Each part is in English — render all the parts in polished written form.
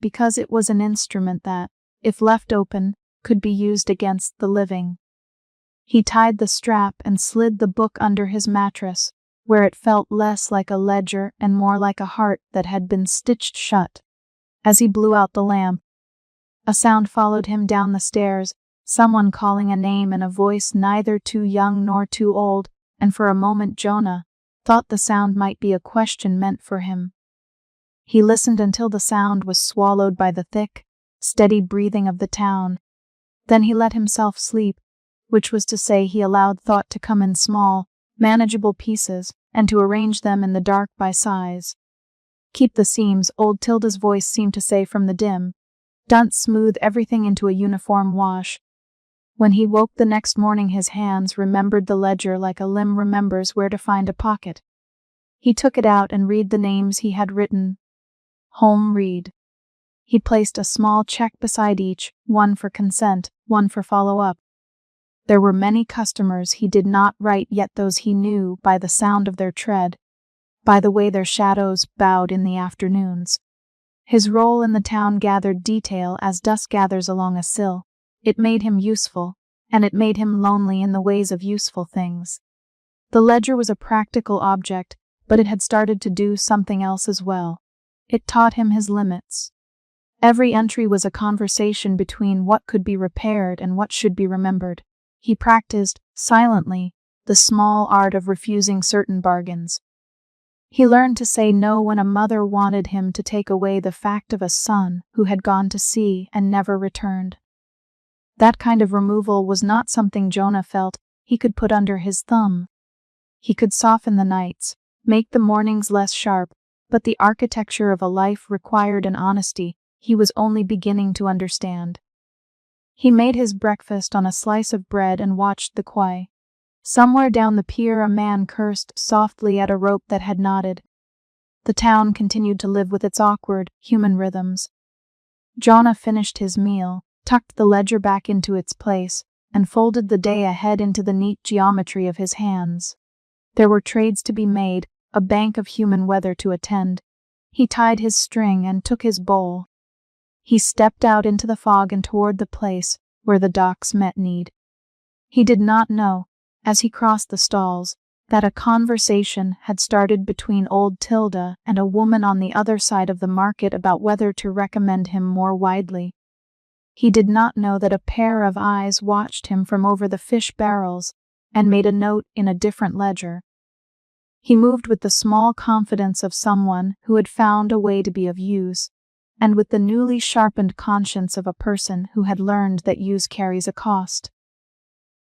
because it was an instrument that, if left open, could be used against the living. He tied the strap and slid the book under his mattress, where it felt less like a ledger and more like a heart that had been stitched shut. As he blew out the lamp, a sound followed him down the stairs, someone calling a name in a voice neither too young nor too old, and for a moment Jonah thought the sound might be a question meant for him. He listened until the sound was swallowed by the thick, steady breathing of the town. Then he let himself sleep, which was to say he allowed thought to come in small, manageable pieces, and to arrange them in the dark by size. Keep the seams, old Tilda's voice seemed to say from the dim. Don't smooth everything into a uniform wash. When he woke the next morning his hands remembered the ledger like a limb remembers where to find a pocket. He took it out and read the names he had written. Home read. He placed a small check beside each, one for consent, one for follow-up. There were many customers he did not write, yet those he knew by the sound of their tread, by the way their shadows bowed in the afternoons. His role in the town gathered detail as dust gathers along a sill. It made him useful, and it made him lonely in the ways of useful things. The ledger was a practical object, but it had started to do something else as well. It taught him his limits. Every entry was a conversation between what could be repaired and what should be remembered. He practiced, silently, the small art of refusing certain bargains. He learned to say no when a mother wanted him to take away the fact of a son who had gone to sea and never returned. That kind of removal was not something Jonah felt he could put under his thumb. He could soften the nights, make the mornings less sharp, but the architecture of a life required an honesty he was only beginning to understand. He made his breakfast on a slice of bread and watched the quay. Somewhere down the pier a man cursed softly at a rope that had knotted. The town continued to live with its awkward, human rhythms. Jonah finished his meal, tucked the ledger back into its place, and folded the day ahead into the neat geometry of his hands. There were trades to be made, a bank of human weather to attend. He tied his string and took his bowl. He stepped out into the fog and toward the place where the docks met need. He did not know, as he crossed the stalls, that a conversation had started between old Tilda and a woman on the other side of the market about whether to recommend him more widely. He did not know that a pair of eyes watched him from over the fish barrels and made a note in a different ledger. He moved with the small confidence of someone who had found a way to be of use, and with the newly sharpened conscience of a person who had learned that use carries a cost.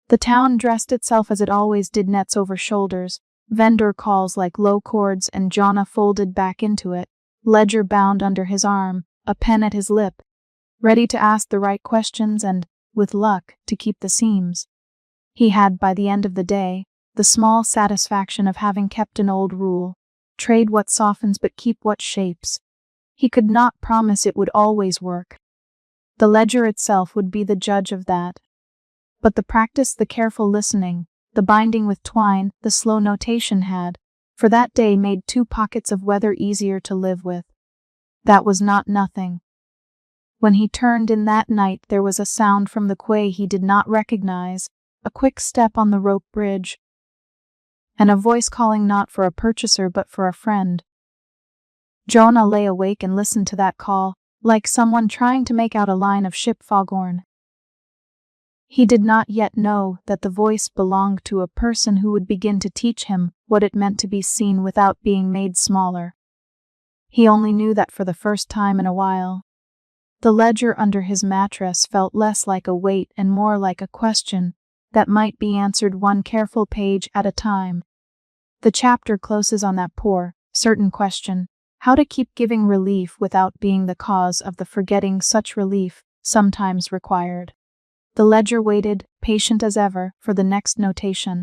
The town dressed itself as it always did, nets over shoulders, vendor calls like low chords, and Jonah folded back into it, ledger bound under his arm, a pen at his lip, ready to ask the right questions and, with luck, to keep the seams. He had, by the end of the day, the small satisfaction of having kept an old rule: trade what softens but keep what shapes. He could not promise it would always work. The ledger itself would be the judge of that. But the practice, the careful listening, the binding with twine, the slow notation had, for that day, made 2 pockets of weather easier to live with. That was not nothing. When he turned in that night there was a sound from the quay he did not recognize, a quick step on the rope bridge, and a voice calling not for a purchaser but for a friend. Jonah lay awake and listened to that call, like someone trying to make out a line of ship foghorn. He did not yet know that the voice belonged to a person who would begin to teach him what it meant to be seen without being made smaller. He only knew that for the first time in a while. The ledger under his mattress felt less like a weight and more like a question that might be answered one careful page at a time. The chapter closes on that poor, certain question: how to keep giving relief without being the cause of the forgetting such relief sometimes required. The ledger waited, patient as ever, for the next notation.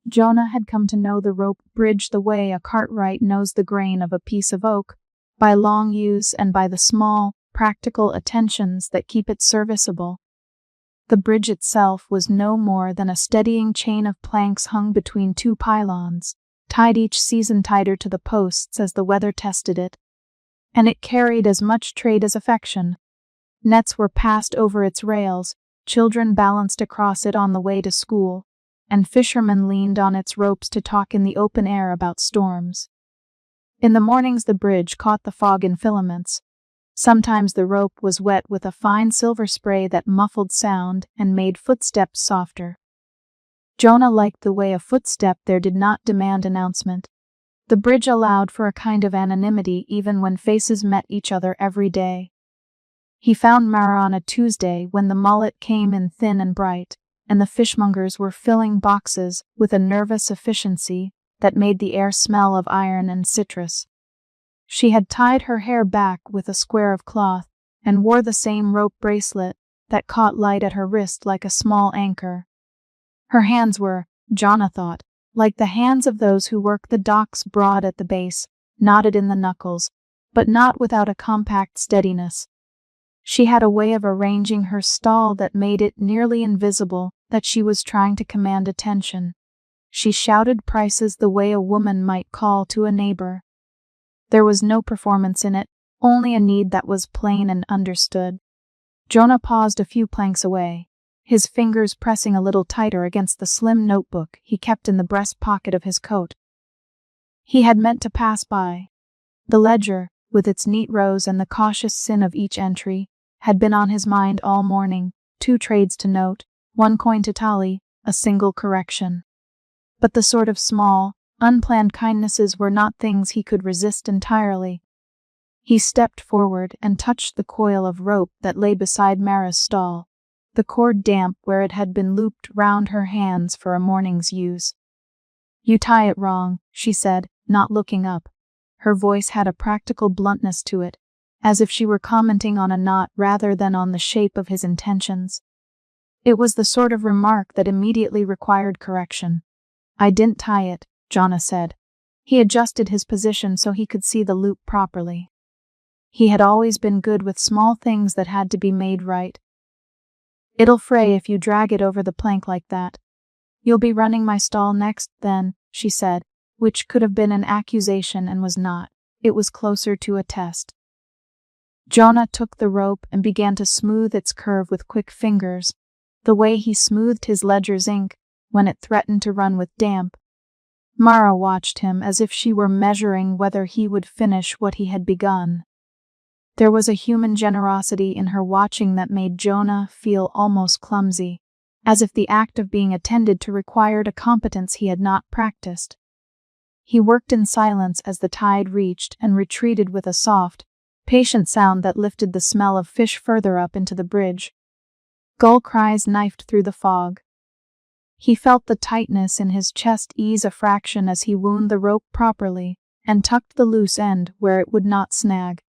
Jonah had come to know the rope bridge the way a cartwright knows the grain of a piece of oak, by long use and by the small, practical attentions that keep it serviceable. The bridge itself was no more than a steadying chain of planks hung between 2 pylons, tied each season tighter to the posts as the weather tested it. and it carried as much trade as affection. Nets were passed over its rails, children balanced across it on the way to school, and fishermen leaned on its ropes to talk in the open air about storms. In the mornings the bridge caught the fog in filaments. Sometimes the rope was wet with a fine silver spray that muffled sound and made footsteps softer. Jonah liked the way a footstep there did not demand announcement. The bridge allowed for a kind of anonymity even when faces met each other every day. He found Mara on a Tuesday when the mullet came in thin and bright, and the fishmongers were filling boxes with a nervous efficiency that made the air smell of iron and citrus. She had tied her hair back with a square of cloth and wore the same rope bracelet that caught light at her wrist like a small anchor. Her hands were, Jonah thought, like the hands of those who work the docks, broad at the base, knotted in the knuckles, but not without a compact steadiness. She had a way of arranging her stall that made it nearly invisible that she was trying to command attention. She shouted prices the way a woman might call to a neighbor. There was no performance in it, only a need that was plain and understood. Jonah paused a few planks away, his fingers pressing a little tighter against the slim notebook he kept in the breast pocket of his coat. He had meant to pass by. The ledger, with its neat rows and the cautious sin of each entry, had been on his mind all morning, 2 trades to note, 1 coin to tally, a single correction. But the sort of small, unplanned kindnesses were not things he could resist entirely. He stepped forward and touched the coil of rope that lay beside Mara's stall, the cord damp where it had been looped round her hands for a morning's use. "You tie it wrong," she said, not looking up. Her voice had a practical bluntness to it, as if she were commenting on a knot rather than on the shape of his intentions. It was the sort of remark that immediately required correction. "I didn't tie it," Jonah said. He adjusted his position so he could see the loop properly. He had always been good with small things that had to be made right. "It'll fray if you drag it over the plank like that." "You'll be running my stall next, then," she said, which could have been an accusation and was not. It was closer to a test. Jonah took the rope and began to smooth its curve with quick fingers, the way he smoothed his ledger's ink when it threatened to run with damp. Mara watched him as if she were measuring whether he would finish what he had begun. There was a human generosity in her watching that made Jonah feel almost clumsy, as if the act of being attended to required a competence he had not practiced. He worked in silence as the tide reached and retreated with a soft, patient sound that lifted the smell of fish further up into the bridge. Gull cries knifed through the fog. He felt the tightness in his chest ease a fraction as he wound the rope properly and tucked the loose end where it would not snag.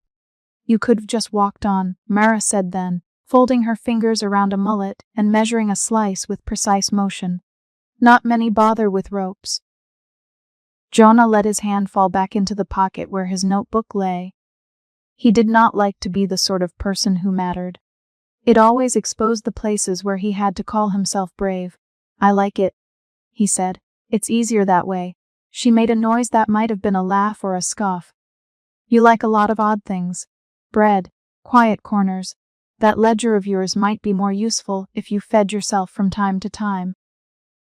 "You could have just walked on," Mara said then, folding her fingers around a mullet and measuring a slice with precise motion. "Not many bother with ropes." Jonah let his hand fall back into the pocket where his notebook lay. He did not like to be the sort of person who mattered. It always exposed the places where he had to call himself brave. "I like it," he said. "It's easier that way." She made a noise that might have been a laugh or a scoff. "You like a lot of odd things. Bread, quiet corners. That ledger of yours might be more useful if you fed yourself from time to time."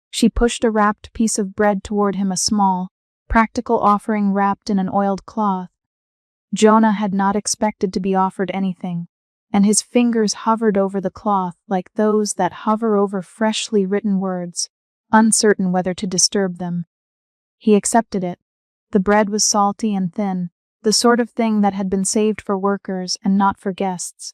She pushed a wrapped piece of bread toward him, a small, practical offering wrapped in an oiled cloth. Jonah had not expected to be offered anything, and his fingers hovered over the cloth like those that hover over freshly written words, uncertain whether to disturb them. He accepted it. The bread was salty and thin, the sort of thing that had been saved for workers and not for guests.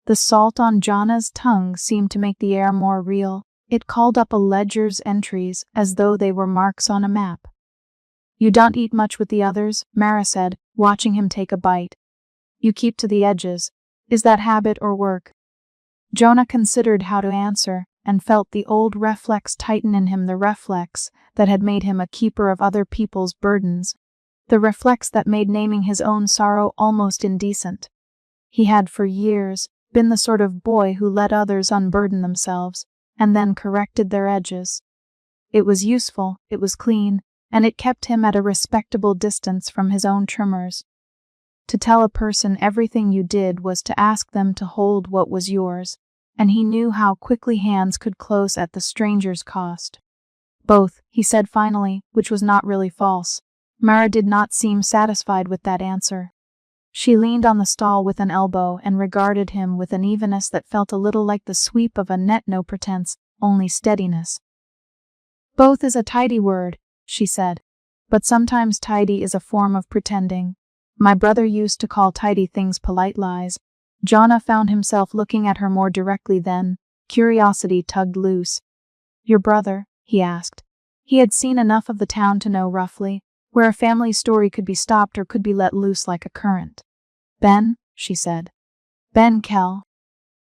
The salt on Jonah's tongue seemed to make the air more real. It called up a ledger's entries as though they were marks on a map. "You don't eat much with the others," Mara said, watching him take a bite. "You keep to the edges. Is that habit or work?" Jonah considered how to answer, and felt the old reflex tighten in him, the reflex that had made him a keeper of other people's burdens, the reflex that made naming his own sorrow almost indecent. He had for years been the sort of boy who let others unburden themselves, and then corrected their edges. It was useful, it was clean, and it kept him at a respectable distance from his own trimmers. To tell a person everything you did was to ask them to hold what was yours, and he knew how quickly hands could close at the stranger's cost. Both, he said finally, which was not really false. Mara did not seem satisfied with that answer. She leaned on the stall with an elbow and regarded him with an evenness that felt a little like the sweep of a net, no pretense, only steadiness. Both is a tidy word, she said, but sometimes tidy is a form of pretending. My brother used to call tidy things polite lies. Jonna found himself looking at her more directly then. Curiosity tugged loose. Your brother? He asked. He had seen enough of the town to know roughly where a family story could be stopped or could be let loose like a current. Ben, she said. Ben Kell.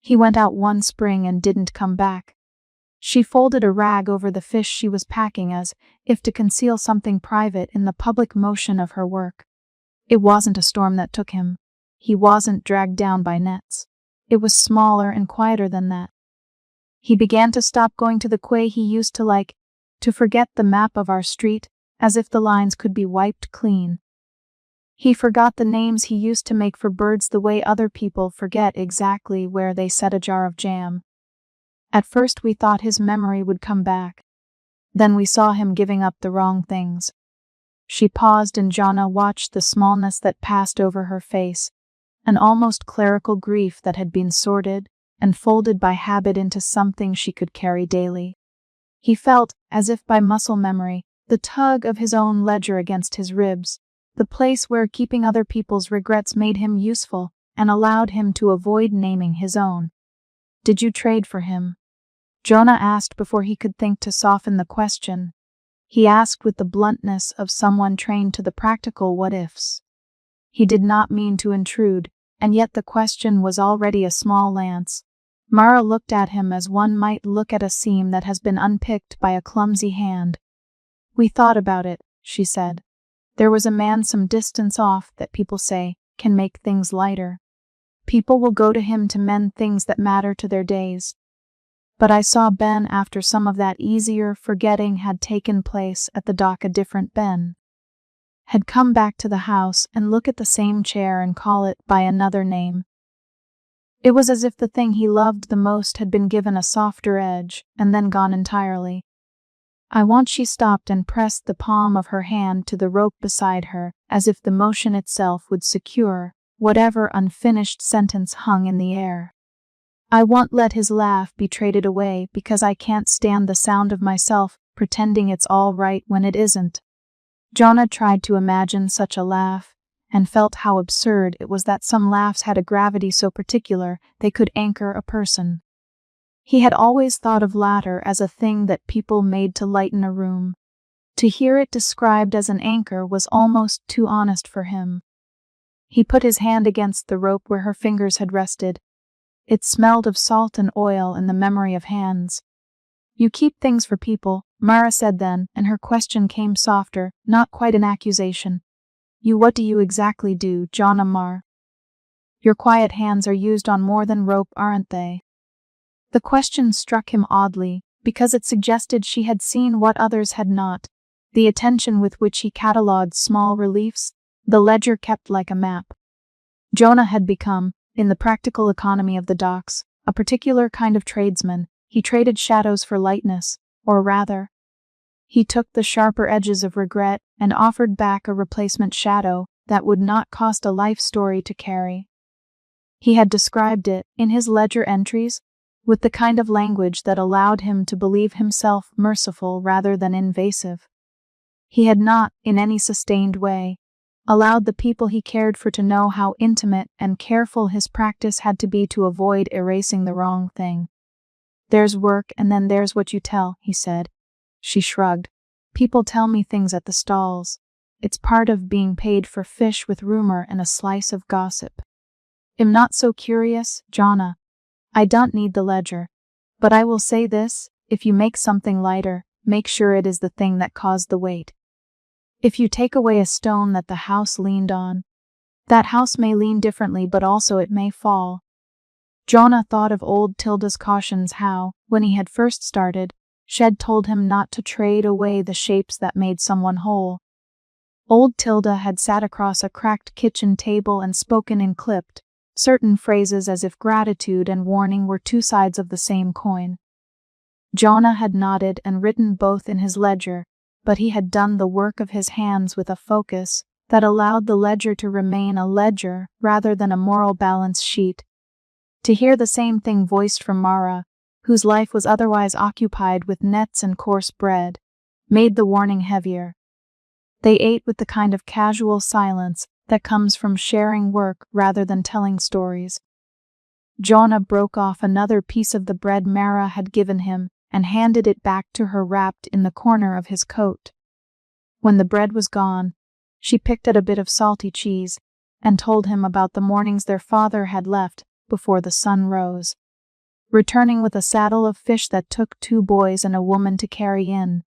He went out one spring and didn't come back. She folded a rag over the fish she was packing as if to conceal something private in the public motion of her work. It wasn't a storm that took him. He wasn't dragged down by nets. It was smaller and quieter than that. He began to stop going to the quay he used to like, to forget the map of our street, as if the lines could be wiped clean. He forgot the names he used to make for birds the way other people forget exactly where they set a jar of jam. At first we thought his memory would come back. Then we saw him giving up the wrong things. She paused and Jonna watched the smallness that passed over her face, an almost clerical grief that had been sorted and folded by habit into something she could carry daily. He felt, as if by muscle memory, the tug of his own ledger against his ribs, the place where keeping other people's regrets made him useful and allowed him to avoid naming his own. Did you trade for him? Jonna asked before he could think to soften the question. He asked with the bluntness of someone trained to the practical what-ifs. He did not mean to intrude, and yet the question was already a small lance. Mara looked at him as one might look at a seam that has been unpicked by a clumsy hand. We thought about it, she said. There was a man some distance off that people say can make things lighter. People will go to him to mend things that matter to their days. But I saw Ben after some of that easier forgetting had taken place at the dock. A different Ben had come back to the house and look at the same chair and call it by another name. It was as if the thing he loved the most had been given a softer edge and then gone entirely. She stopped and pressed the palm of her hand to the rope beside her, as if the motion itself would secure whatever unfinished sentence hung in the air. I won't let his laugh be traded away because I can't stand the sound of myself pretending it's all right when it isn't. Jonna tried to imagine such a laugh, and felt how absurd it was that some laughs had a gravity so particular they could anchor a person. He had always thought of laughter as a thing that people made to lighten a room. To hear it described as an anchor was almost too honest for him. He put his hand against the rope where her fingers had rested. It smelled of salt and oil and the memory of hands. You keep things for people, Mara said then, and her question came softer, not quite an accusation. What do you exactly do, Jonna Mar? Your quiet hands are used on more than rope, aren't they? The question struck him oddly, because it suggested she had seen what others had not, the attention with which he catalogued small reliefs, the ledger kept like a map. Jonna had become, in the practical economy of the docks, a particular kind of tradesman. He traded shadows for lightness, or rather, he took the sharper edges of regret and offered back a replacement shadow that would not cost a life story to carry. He had described it, in his ledger entries, with the kind of language that allowed him to believe himself merciful rather than invasive. He had not, in any sustained way, allowed the people he cared for to know how intimate and careful his practice had to be to avoid erasing the wrong thing. There's work and then there's what you tell, he said. She shrugged. People tell me things at the stalls. It's part of being paid for fish with rumor and a slice of gossip. I'm not so curious, Jonna. I don't need the ledger. But I will say this, if you make something lighter, make sure it is the thing that caused the weight. If you take away a stone that the house leaned on, that house may lean differently but also it may fall. Jonna thought of old Tilda's cautions how, when he had first started, Shed told him not to trade away the shapes that made someone whole. Old Tilda had sat across a cracked kitchen table and spoken in clipped, certain phrases as if gratitude and warning were two sides of the same coin. Jonah had nodded and written both in his ledger, but he had done the work of his hands with a focus that allowed the ledger to remain a ledger rather than a moral balance sheet. To hear the same thing voiced from Mara, whose life was otherwise occupied with nets and coarse bread, made the warning heavier. They ate with the kind of casual silence that comes from sharing work rather than telling stories. Jonah broke off another piece of the bread Mara had given him and handed it back to her wrapped in the corner of his coat. When the bread was gone, she picked at a bit of salty cheese and told him about the mornings their father had left before the sun rose, returning with a saddle of fish that took 2 boys and a woman to carry in.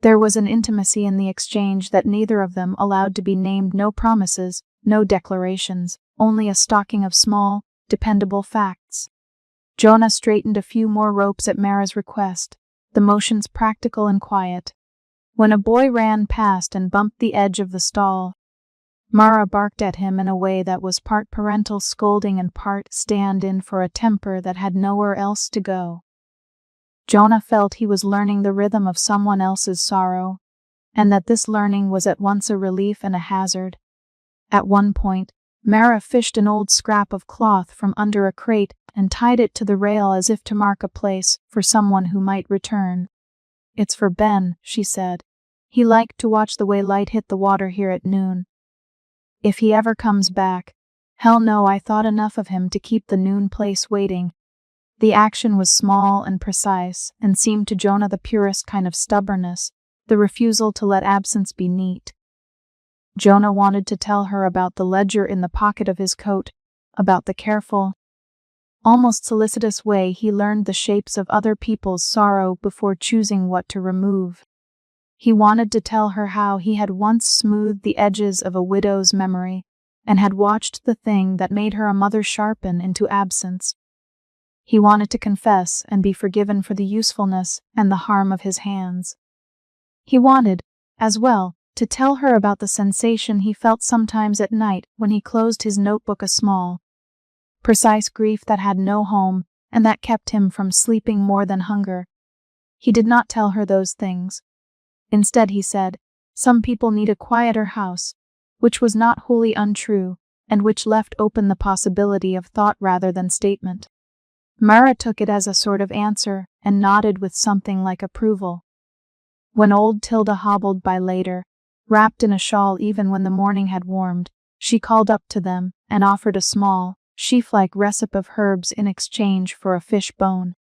There was an intimacy in the exchange that neither of them allowed to be named, no promises, no declarations, only a stocking of small, dependable facts. Jonah straightened a few more ropes at Mara's request, the motions practical and quiet. When a boy ran past and bumped the edge of the stall, Mara barked at him in a way that was part parental scolding and part stand-in for a temper that had nowhere else to go. Jonah felt he was learning the rhythm of someone else's sorrow, and that this learning was at once a relief and a hazard. At one point, Mara fished an old scrap of cloth from under a crate and tied it to the rail as if to mark a place for someone who might return. "It's for Ben," she said. "He liked to watch the way light hit the water here at noon. If he ever comes back, hell no, I thought enough of him to keep the noon place waiting." The action was small and precise, and seemed to Jonah the purest kind of stubbornness, the refusal to let absence be neat. Jonah wanted to tell her about the ledger in the pocket of his coat, about the careful, almost solicitous way he learned the shapes of other people's sorrow before choosing what to remove. He wanted to tell her how he had once smoothed the edges of a widow's memory, and had watched the thing that made her a mother sharpen into absence. He wanted to confess and be forgiven for the usefulness and the harm of his hands. He wanted, as well, to tell her about the sensation he felt sometimes at night when he closed his notebook, a small, precise grief that had no home and that kept him from sleeping more than hunger. He did not tell her those things. Instead, he said, some people need a quieter house, which was not wholly untrue, and which left open the possibility of thought rather than statement. Mara took it as a sort of answer and nodded with something like approval. When old Tilda hobbled by later, wrapped in a shawl even when the morning had warmed, she called up to them and offered a small, sheaf-like recipe of herbs in exchange for a fish bone.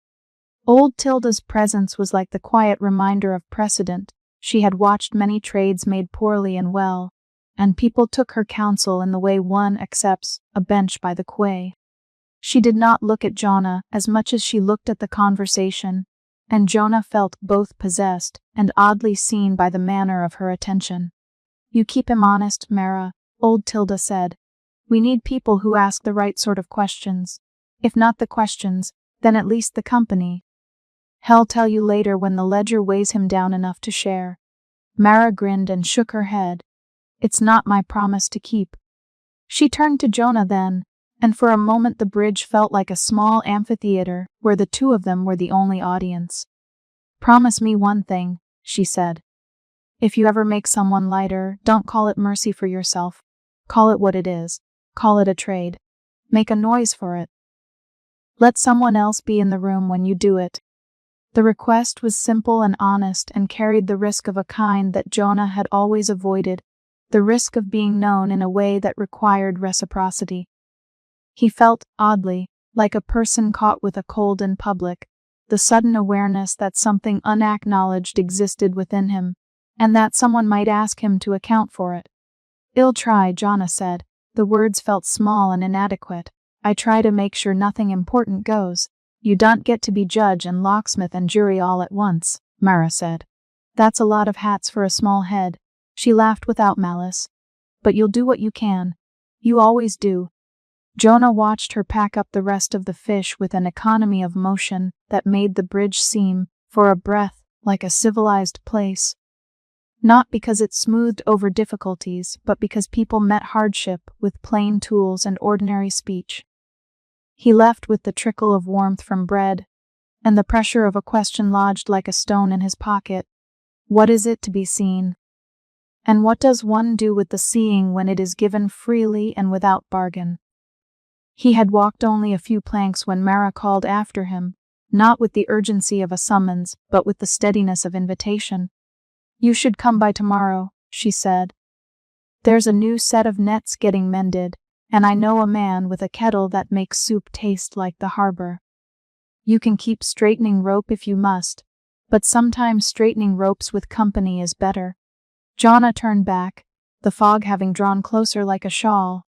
Old Tilda's presence was like the quiet reminder of precedent. She had watched many trades made poorly and well, and people took her counsel in the way one accepts a bench by the quay. She did not look at Jonah as much as she looked at the conversation, and Jonah felt both possessed and oddly seen by the manner of her attention. You keep him honest, Mara, old Tilda said. We need people who ask the right sort of questions. If not the questions, then at least the company. He'll tell you later when the ledger weighs him down enough to share. Mara grinned and shook her head. It's not my promise to keep. She turned to Jonah then, and for a moment the bridge felt like a small amphitheater where the two of them were the only audience. Promise me one thing, she said. If you ever make someone lighter, don't call it mercy for yourself. Call it what it is. Call it a trade. Make a noise for it. Let someone else be in the room when you do it. The request was simple and honest and carried the risk of a kind that Jonah had always avoided, the risk of being known in a way that required reciprocity. He felt, oddly, like a person caught with a cold in public, the sudden awareness that something unacknowledged existed within him, and that someone might ask him to account for it. I'll try, Jonah said. The words felt small and inadequate. I try to make sure nothing important goes. You don't get to be judge and locksmith and jury all at once, Mara said. That's a lot of hats for a small head. She laughed without malice. But you'll do what you can. You always do. Jonah watched her pack up the rest of the fish with an economy of motion that made the bridge seem, for a breath, like a civilized place. not because it smoothed over difficulties, but because people met hardship with plain tools and ordinary speech. He left with the trickle of warmth from bread, and the pressure of a question lodged like a stone in his pocket. What is it to be seen? And what does one do with the seeing when it is given freely and without bargain? He had walked only a few planks when Mara called after him, not with the urgency of a summons, but with the steadiness of invitation. "You should come by tomorrow," she said. "There's a new set of nets getting mended, and I know a man with a kettle that makes soup taste like the harbor. You can keep straightening rope if you must, but sometimes straightening ropes with company is better." Jonna turned back, the fog having drawn closer like a shawl.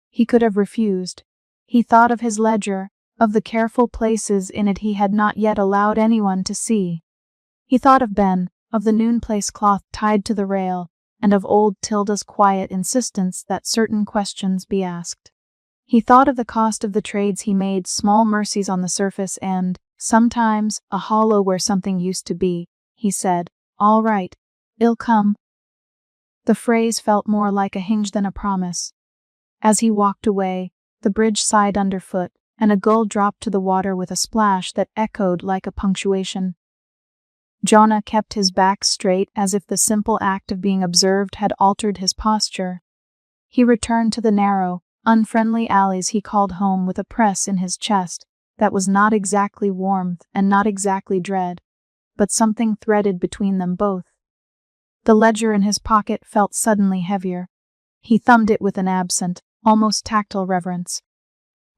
He could have refused. He thought of his ledger, of the careful places in it he had not yet allowed anyone to see. He thought of Ben, of the Noon Place cloth tied to the rail, and of old Tilda's quiet insistence that certain questions be asked. He thought of the cost of the trades he made, small mercies on the surface and, sometimes, a hollow where something used to be. He said, "All right, I'll come." The phrase felt more like a hinge than a promise. As he walked away, the bridge sighed underfoot, and a gull dropped to the water with a splash that echoed like a punctuation. Jonna kept his back straight as if the simple act of being observed had altered his posture. He returned to the narrow, unfriendly alleys he called home with a press in his chest that was not exactly warmth and not exactly dread, but something threaded between them both. The ledger in his pocket felt suddenly heavier. He thumbed it with an absent, almost tactile reverence.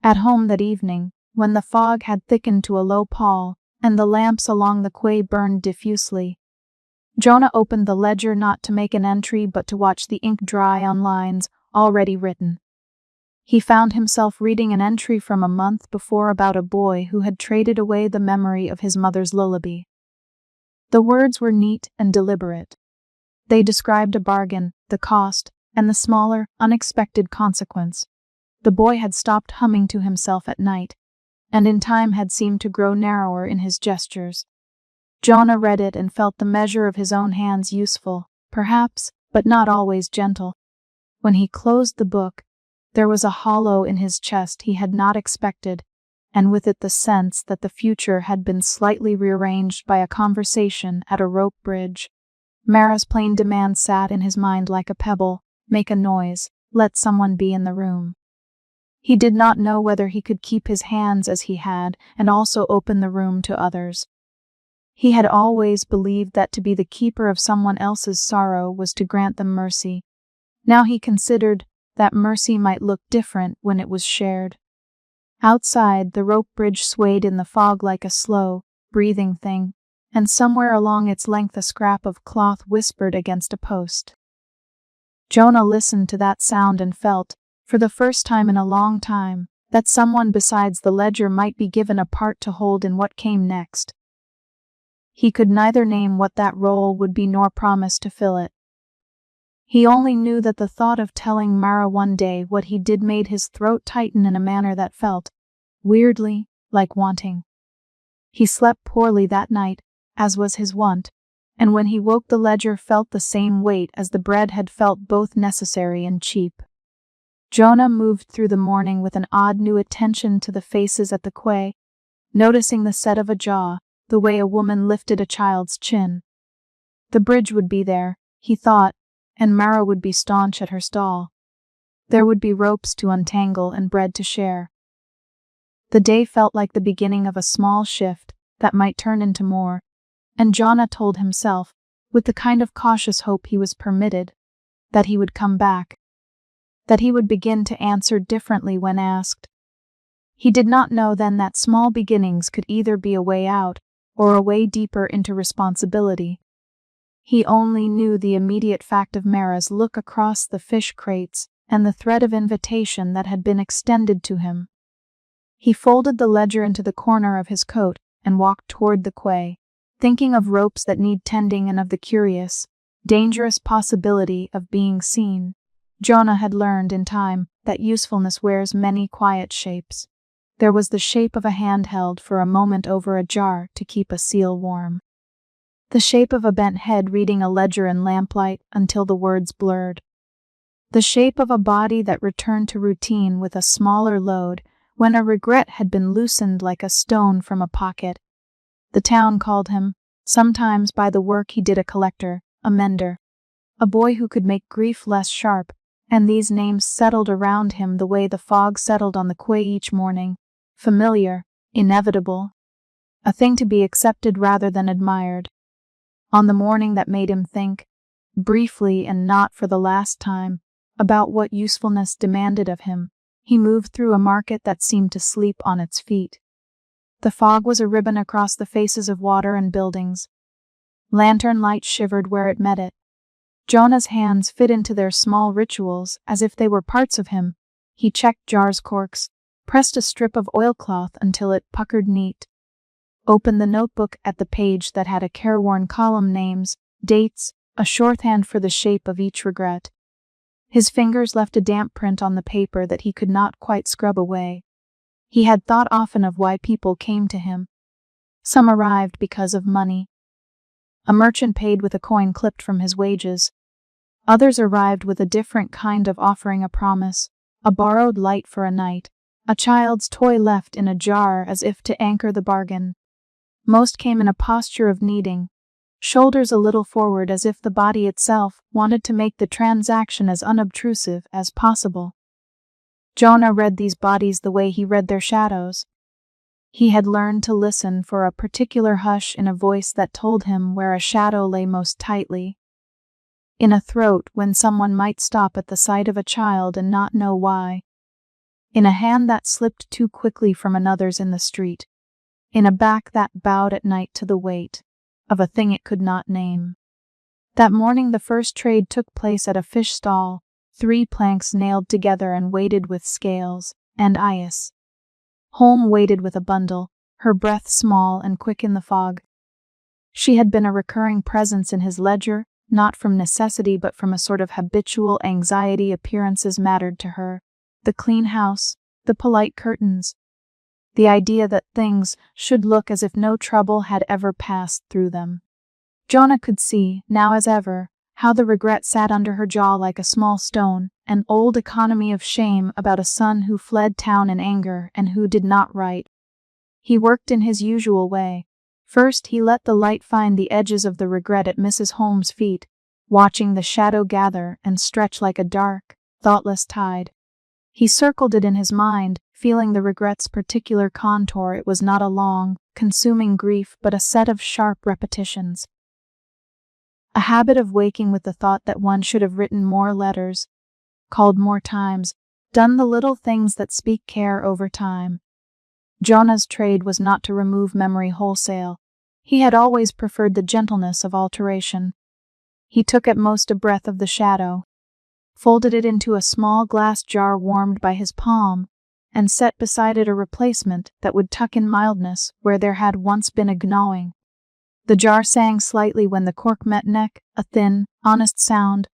At home that evening, when the fog had thickened to a low pall, and the lamps along the quay burned diffusely, Jonna opened the ledger not to make an entry but to watch the ink dry on lines already written. He found himself reading an entry from a month before about a boy who had traded away the memory of his mother's lullaby. The words were neat and deliberate. They described a bargain, the cost, and the smaller, unexpected consequence. The boy had stopped humming to himself at night, and in time had seemed to grow narrower in his gestures. Jonna read it and felt the measure of his own hands useful, perhaps, but not always gentle. When he closed the book, there was a hollow in his chest he had not expected, and with it the sense that the future had been slightly rearranged by a conversation at a rope bridge. Mara's plain demand sat in his mind like a pebble: "Make a noise, let someone be in the room." He did not know whether he could keep his hands as he had and also open the room to others. He had always believed that to be the keeper of someone else's sorrow was to grant them mercy. Now he considered that mercy might look different when it was shared. Outside, the rope bridge swayed in the fog like a slow, breathing thing, and somewhere along its length a scrap of cloth whispered against a post. Jonna listened to that sound and felt, for the first time in a long time, that someone besides the ledger might be given a part to hold in what came next. He could neither name what that role would be nor promise to fill it. He only knew that the thought of telling Mara one day what he did made his throat tighten in a manner that felt, weirdly, like wanting. He slept poorly that night, as was his wont, and when he woke the ledger felt the same weight as the bread had felt, both necessary and cheap. Jonna moved through the morning with an odd new attention to the faces at the quay, noticing the set of a jaw, the way a woman lifted a child's chin. The bridge would be there, he thought, and Mara would be staunch at her stall. There would be ropes to untangle and bread to share. The day felt like the beginning of a small shift that might turn into more, and Jonna told himself, with the kind of cautious hope he was permitted, that he would come back, that he would begin to answer differently when asked. He did not know then that small beginnings could either be a way out or a way deeper into responsibility. He only knew the immediate fact of Mara's look across the fish crates and the thread of invitation that had been extended to him. He folded the ledger into the corner of his coat and walked toward the quay, thinking of ropes that need tending and of the curious, dangerous possibility of being seen. Jonna had learned in time that usefulness wears many quiet shapes. There was the shape of a hand held for a moment over a jar to keep a seal warm. the shape of a bent head reading a ledger in lamplight until the words blurred. The shape of a body that returned to routine with a smaller load when a regret had been loosened like a stone from a pocket. The town called him, sometimes by the work he did, a collector, a mender, a boy who could make grief less sharp, and these names settled around him the way the fog settled on the quay each morning, familiar, inevitable, a thing to be accepted rather than admired. On the morning that made him think, briefly and not for the last time, about what usefulness demanded of him, he moved through a market that seemed to sleep on its feet. The fog was a ribbon across the faces of water and buildings. Lantern light shivered where it met it. Jonah's hands fit into their small rituals as if they were parts of him. He checked jars' corks, pressed a strip of oilcloth until it puckered neat, opened the notebook at the page that had a careworn column, names, dates, a shorthand for the shape of each regret. His fingers left a damp print on the paper that he could not quite scrub away. He had thought often of why people came to him. Some arrived because of money. A merchant paid with a coin clipped from his wages. Others arrived with a different kind of offering, a promise, a borrowed light for a night, a child's toy left in a jar as if to anchor the bargain. Most came in a posture of needing, shoulders a little forward as if the body itself wanted to make the transaction as unobtrusive as possible. Jonah read these bodies the way he read their shadows. He had learned to listen for a particular hush in a voice that told him where a shadow lay most tightly. In a throat when someone might stop at the sight of a child and not know why. In a hand that slipped too quickly from another's in the street. In a back that bowed at night to the weight of a thing it could not name. That morning the first trade took place at a fish stall, 3 planks nailed together and weighted with scales, and ice. Holm waited with a bundle, her breath small and quick in the fog. She had been a recurring presence in his ledger, not from necessity but from a sort of habitual anxiety. Appearances mattered to her. The clean house, the polite curtains, the idea that things should look as if no trouble had ever passed through them. Jonah could see, now as ever, how the regret sat under her jaw like a small stone, an old economy of shame about a son who fled town in anger and who did not write. He worked in his usual way. First he let the light find the edges of the regret at Mrs. Holmes's feet, watching the shadow gather and stretch like a dark, thoughtless tide. He circled it in his mind, feeling the regret's particular contour. It was not a long, consuming grief but a set of sharp repetitions. A habit of waking with the thought that one should have written more letters, called more times, done the little things that speak care over time. Jonah's trade was not to remove memory wholesale. He had always preferred the gentleness of alteration. He took at most a breath of the shadow, folded it into a small glass jar warmed by his palm, and set beside it a replacement that would tuck in mildness where there had once been a gnawing. The jar sang slightly when the cork met neck, a thin, honest sound.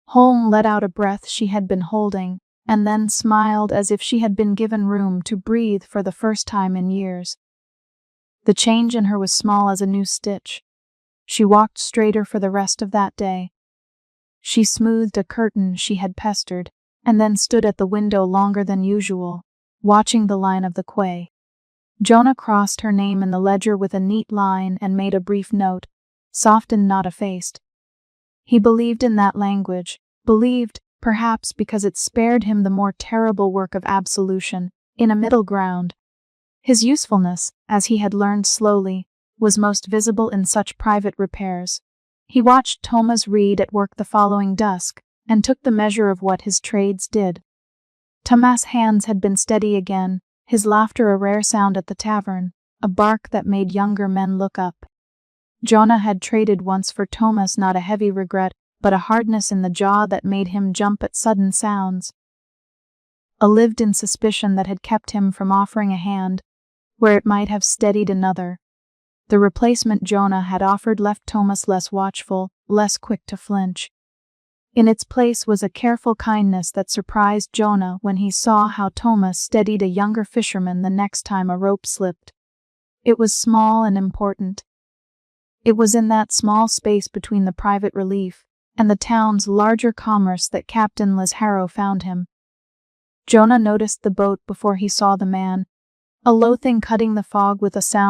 Holm let out a breath she had been holding, and then smiled as if she had been given room to breathe for the first time in years. The change in her was small as a new stitch. She walked straighter for the rest of that day. She smoothed a curtain she had pestered, and then stood at the window longer than usual, watching the line of the quay. Jonah crossed her name in the ledger with a neat line and made a brief note, soft and not effaced. He believed in that language, believed, perhaps because it spared him the more terrible work of absolution, in a middle ground. His usefulness, as he had learned slowly, was most visible in such private repairs. He watched Thomas read at work the following dusk, and took the measure of what his trades did. Thomas' hands had been steady again, his laughter a rare sound at the tavern, a bark that made younger men look up. Jonah had traded once for Thomas not a heavy regret, but a hardness in the jaw that made him jump at sudden sounds. A lived-in suspicion that had kept him from offering a hand, where it might have steadied another. The replacement Jonah had offered left Thomas less watchful, less quick to flinch. In its place was a careful kindness that surprised Jonah when he saw how Thomas steadied a younger fisherman the next time a rope slipped. It was small and important. It was in that small space between the private relief and the town's larger commerce that Captain Lazaro found him. Jonah noticed the boat before he saw the man, a low thing cutting the fog with a sound